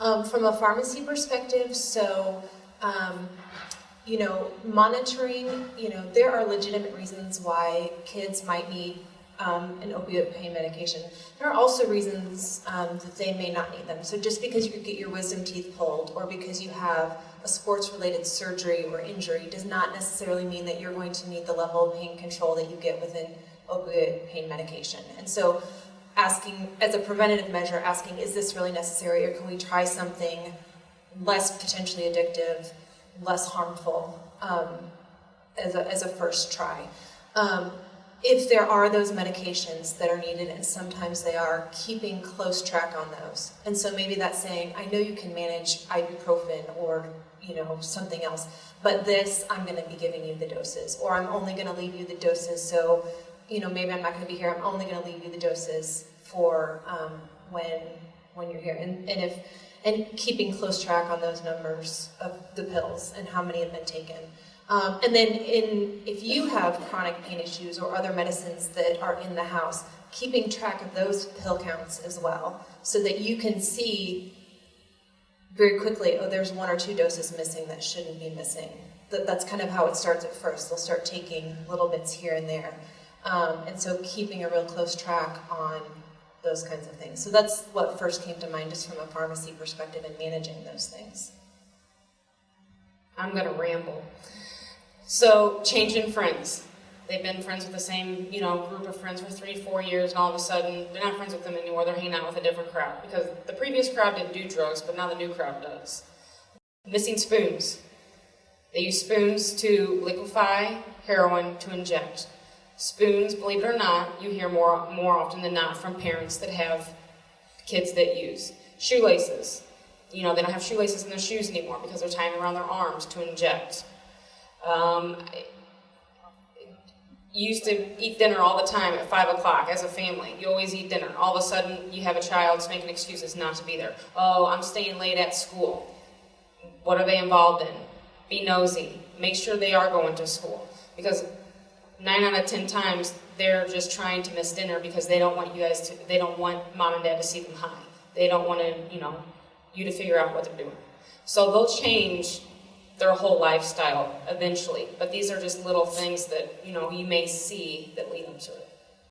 From a pharmacy perspective, monitoring, there are legitimate reasons why kids might need an opioid pain medication. There are also reasons that they may not need them. So just because you get your wisdom teeth pulled or because you have a sports-related surgery or injury does not necessarily mean that you're going to need the level of pain control that you get with an opioid pain medication. And so asking, as a preventative measure, asking, is this really necessary, or can we try something less potentially addictive, less harmful as a first try. If there are those medications that are needed, and sometimes they are, keeping close track on those. And so maybe that's saying, I know you can manage ibuprofen or something else, but this, I'm going to be giving you the doses, or I'm only going to leave you the doses, so maybe I'm not going to be here, I'm only going to leave you the doses for when you're here. And keeping close track on those numbers of the pills and how many have been taken. And then if you have chronic pain issues or other medicines that are in the house, keeping track of those pill counts as well, so that you can see very quickly, oh, there's 1 or 2 doses missing that shouldn't be missing. That's kind of how it starts at first. They'll start taking little bits here and there. And so keeping a real close track on those kinds of things. So that's what first came to mind, just from a pharmacy perspective and managing those things. I'm going to ramble. So, changing friends. They've been friends with the same, group of friends for 3-4 years, and all of a sudden, they're not friends with them anymore, they're hanging out with a different crowd. Because the previous crowd didn't do drugs, but now the new crowd does. Missing spoons. They use spoons to liquefy heroin to inject. Spoons, believe it or not, you hear more often than not from parents that have kids that use. Shoelaces. They don't have shoelaces in their shoes anymore because they're tying around their arms to inject. You used to eat dinner all the time at 5 o'clock as a family. You always eat dinner. All of a sudden, you have a child that's making excuses not to be there. Oh, I'm staying late at school. What are they involved in? Be nosy. Make sure they are going to school. Because 9 out of 10 times, they're just trying to miss dinner because they don't want they don't want mom and dad to see them high. They don't want to, you to figure out what they're doing. So they'll change their whole lifestyle eventually. But these are just little things that, you may see that lead them to it.